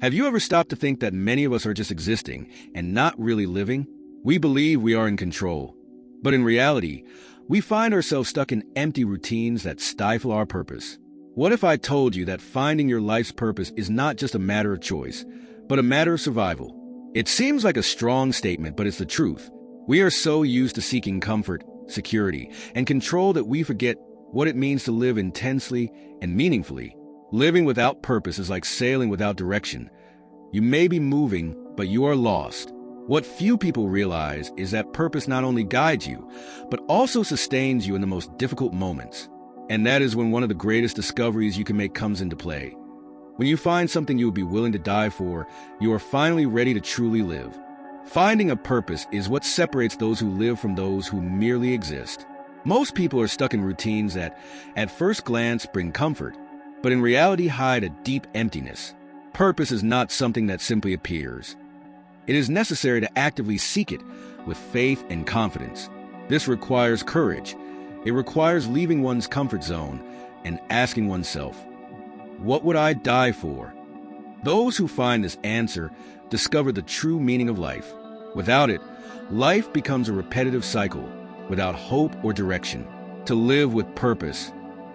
Have you ever stopped to think that many of us are just existing and not really living? We believe we are in control, but in reality, we find ourselves stuck in empty routines that stifle our purpose. What if I told you that finding your life's purpose is not just a matter of choice, but a matter of survival? It seems like a strong statement, but it's the truth. We are so used to seeking comfort, security, and control that we forget what it means to live intensely and meaningfully. Living without purpose is like sailing without direction. You may be moving, but you are lost. What few people realize is that purpose not only guides you, but also sustains you in the most difficult moments. And that is when one of the greatest discoveries you can make comes into play. When you find something you would be willing to die for, you are finally ready to truly live. Finding a purpose is what separates those who live from those who merely exist. Most people are stuck in routines that, at first glance, bring comfort, but in reality hide a deep emptiness. Purpose is not something that simply appears. It is necessary to actively seek it with faith and confidence. This requires courage. It requires leaving one's comfort zone and asking oneself, what would I die for? Those who find this answer discover the true meaning of life. Without it, life becomes a repetitive cycle, without hope or direction. To live with purpose,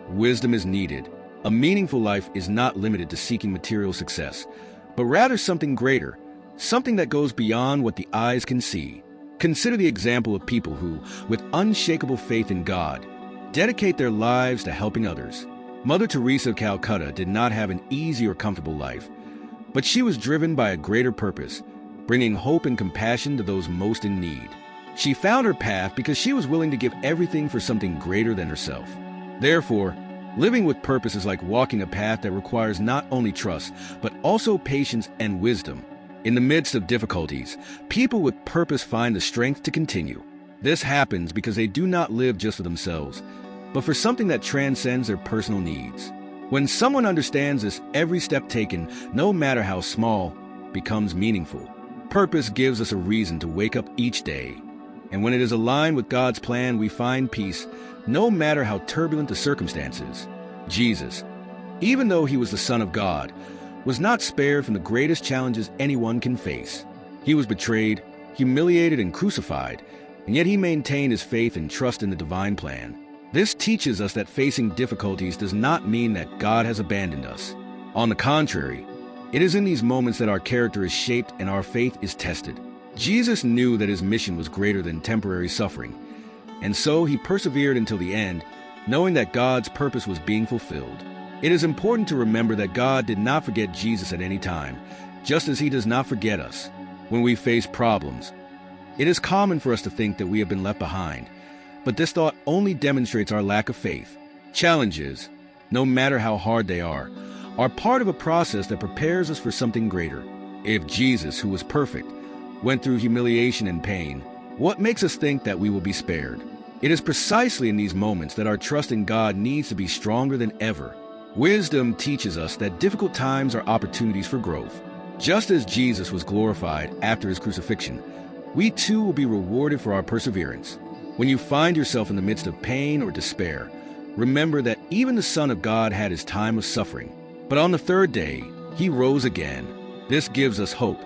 wisdom is needed. A meaningful life is not limited to seeking material success, but rather something greater, something that goes beyond what the eyes can see. Consider the example of people who, with unshakable faith in God, dedicate their lives to helping others. Mother Teresa of Calcutta did not have an easy or comfortable life, but she was driven by a greater purpose, bringing hope and compassion to those most in need. She found her path because she was willing to give everything for something greater than herself. Therefore, living with purpose is like walking a path that requires not only trust, but also patience and wisdom. In the midst of difficulties, people with purpose find the strength to continue. This happens because they do not live just for themselves, but for something that transcends their personal needs. When someone understands this, every step taken, no matter how small, becomes meaningful. Purpose gives us a reason to wake up each day. And when it is aligned with God's plan, we find peace, no matter how turbulent the circumstances. Jesus, even though he was the Son of God, was not spared from the greatest challenges anyone can face. He was betrayed, humiliated, and crucified, and yet he maintained his faith and trust in the divine plan. This teaches us that facing difficulties does not mean that God has abandoned us. On the contrary, it is in these moments that our character is shaped and our faith is tested. Jesus knew that his mission was greater than temporary suffering, and so he persevered until the end, knowing that God's purpose was being fulfilled. It is important to remember that God did not forget Jesus at any time, just as he does not forget us. When we face problems, it is common for us to think that we have been left behind, but this thought only demonstrates our lack of faith. Challenges, no matter how hard they are part of a process that prepares us for something greater. If Jesus, who was perfect, went through humiliation and pain, what makes us think that we will be spared? It is precisely in these moments that our trust in God needs to be stronger than ever. Wisdom teaches us that difficult times are opportunities for growth. Just as Jesus was glorified after his crucifixion, we too will be rewarded for our perseverance. When you find yourself in the midst of pain or despair, remember that even the Son of God had his time of suffering. But on the third day, he rose again. This gives us hope,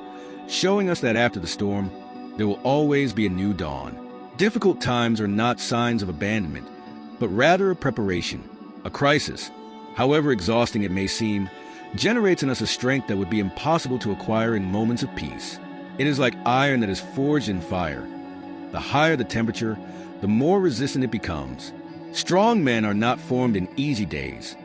showing us that after the storm, there will always be a new dawn. Difficult times are not signs of abandonment, but rather a preparation. A crisis, however exhausting it may seem, generates in us a strength that would be impossible to acquire in moments of peace. It is like iron that is forged in fire. The higher the temperature, the more resistant it becomes. Strong men are not formed in easy days.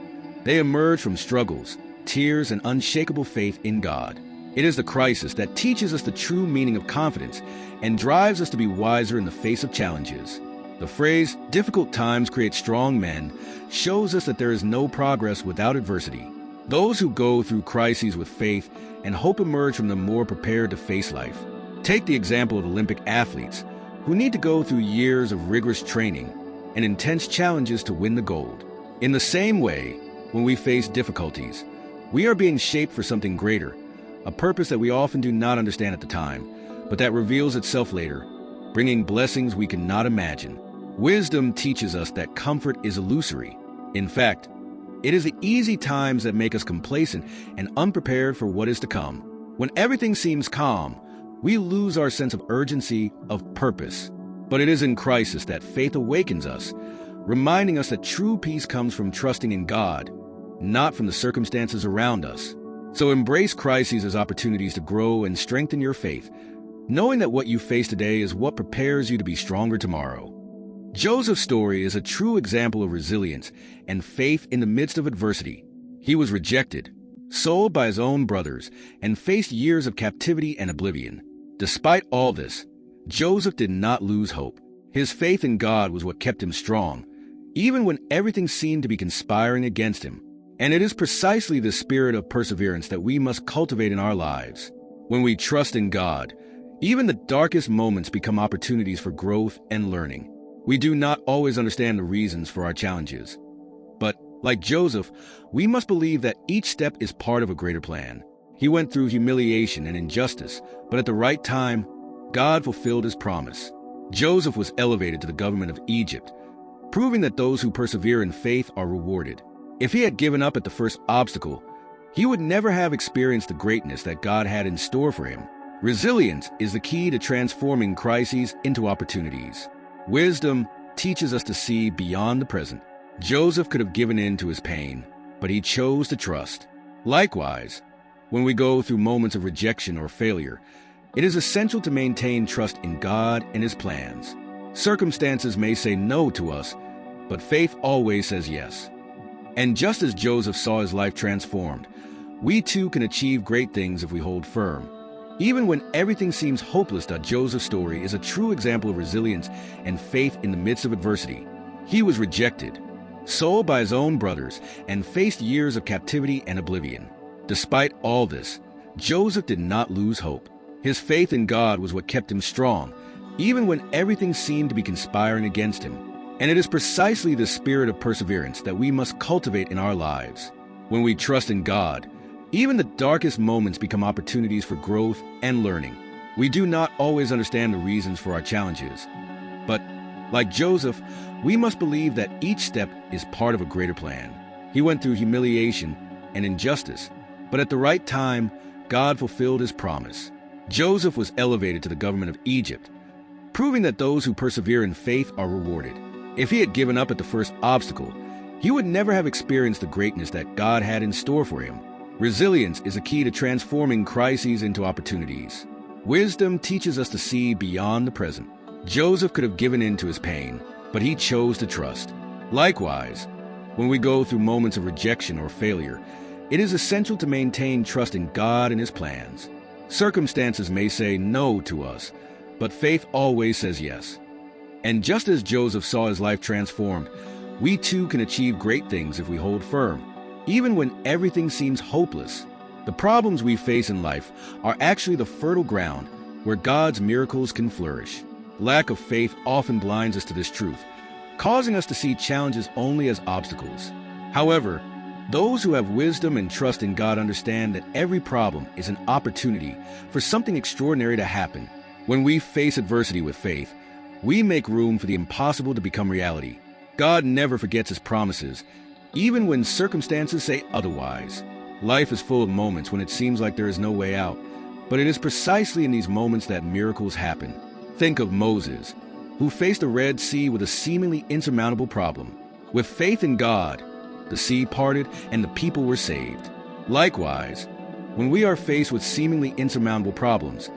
They emerge from struggles, tears, and unshakable faith in God. It is the crisis that teaches us the true meaning of confidence and drives us to be wiser in the face of challenges. The phrase, "difficult times create strong men," shows us that there is no progress without adversity. Those who go through crises with faith and hope emerge from them more prepared to face life. Take the example of Olympic athletes, who need to go through years of rigorous training and intense challenges to win the gold. In the same way, when we face difficulties, we are being shaped for something greater, a purpose that we often do not understand at the time, but that reveals itself later, bringing blessings we cannot imagine. Wisdom teaches us that comfort is illusory. In fact, It is the easy times that make us complacent and unprepared for what is to come. When everything seems calm, we lose our sense of urgency, of purpose. But it is in crisis that faith awakens us, reminding us that true peace comes from trusting in God, not from the circumstances around us. So embrace crises as opportunities to grow and strengthen your faith, knowing that what you face today is what prepares you to be stronger tomorrow. Joseph's story is a true example of resilience and faith in the midst of adversity. He was rejected, sold by his own brothers, and faced years of captivity and oblivion. Despite all this, Joseph did not lose hope. His faith in God was what kept him strong, even when everything seemed to be conspiring against him. And it is precisely the spirit of perseverance that we must cultivate in our lives. When we trust in God, even the darkest moments become opportunities for growth and learning. We do not always understand the reasons for our challenges. But, like Joseph, we must believe that each step is part of a greater plan. He went through humiliation and injustice, but at the right time, God fulfilled his promise. Joseph was elevated to the government of Egypt, proving that those who persevere in faith are rewarded. If he had given up at the first obstacle, he would never have experienced the greatness that God had in store for him. Resilience is the key to transforming crises into opportunities. Wisdom teaches us to see beyond the present. Joseph could have given in to his pain, but he chose to trust. Likewise, when we go through moments of rejection or failure, it is essential to maintain trust in God and his plans. Circumstances may say no to us, but faith always says yes. And just as Joseph saw his life transformed, we too can achieve great things if we hold firm. Even when everything seems hopeless, Joseph's story is a true example of resilience and faith in the midst of adversity. He was rejected, sold by his own brothers, and faced years of captivity and oblivion. Despite all this, Joseph did not lose hope. His faith in God was what kept him strong, even when everything seemed to be conspiring against him. And it is precisely the spirit of perseverance that we must cultivate in our lives. When we trust in God, even the darkest moments become opportunities for growth and learning. We do not always understand the reasons for our challenges. But, like Joseph, we must believe that each step is part of a greater plan. He went through humiliation and injustice, but at the right time, God fulfilled his promise. Joseph was elevated to the government of Egypt, proving that those who persevere in faith are rewarded. If he had given up at the first obstacle, he would never have experienced the greatness that God had in store for him. Resilience is a key to transforming crises into opportunities. Wisdom teaches us to see beyond the present. Joseph could have given in to his pain, but he chose to trust. Likewise, when we go through moments of rejection or failure, it is essential to maintain trust in God and his plans. Circumstances may say no to us, but faith always says yes. And just as Joseph saw his life transformed, we too can achieve great things if we hold firm. Even when everything seems hopeless, the problems we face in life are actually the fertile ground where God's miracles can flourish. Lack of faith often blinds us to this truth, causing us to see challenges only as obstacles. However, those who have wisdom and trust in God understand that every problem is an opportunity for something extraordinary to happen. When we face adversity with faith, we make room for the impossible to become reality. God never forgets his promises, even when circumstances say otherwise. Life is full of moments when it seems like there is no way out, but it is precisely in these moments that miracles happen. Think of Moses, who faced the Red Sea with a seemingly insurmountable problem. With faith in God, the sea parted and the people were saved. Likewise, when we are faced with seemingly insurmountable problems,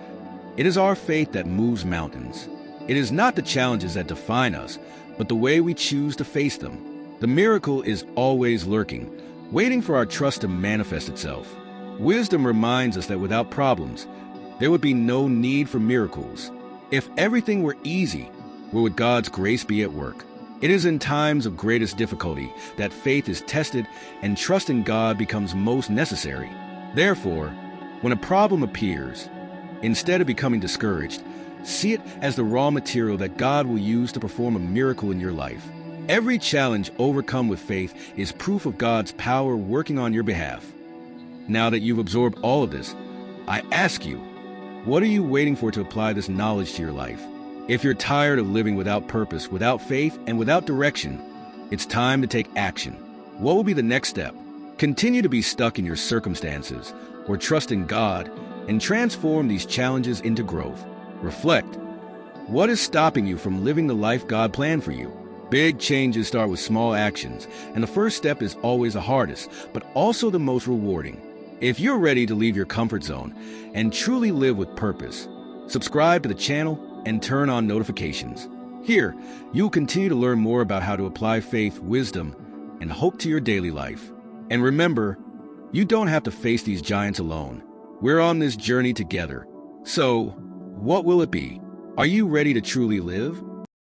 it is our faith that moves mountains. It is not the challenges that define us, but the way we choose to face them. The miracle is always lurking, waiting for our trust to manifest itself. Wisdom reminds us that without problems, there would be no need for miracles. If everything were easy, where would God's grace be at work? It is in times of greatest difficulty that faith is tested and trust in God becomes most necessary. Therefore, when a problem appears, instead of becoming discouraged, see it as the raw material that God will use to perform a miracle in your life. Every challenge overcome with faith is proof of God's power working on your behalf. Now that you've absorbed all of this, I ask you, what are you waiting for to apply this knowledge to your life? If you're tired of living without purpose, without faith, and without direction, it's time to take action. What will be the next step? Continue to be stuck in your circumstances, or trust in God and transform these challenges into growth. Reflect. What is stopping you from living the life God planned for you? Big changes start with small actions, and the first step is always the hardest, but also the most rewarding. If you're ready to leave your comfort zone and truly live with purpose, subscribe to the channel and turn on notifications. Here, you'll continue to learn more about how to apply faith, wisdom, and hope to your daily life. And remember, you don't have to face these giants alone. We're on this journey together. So, what will it be? Are you ready to truly live?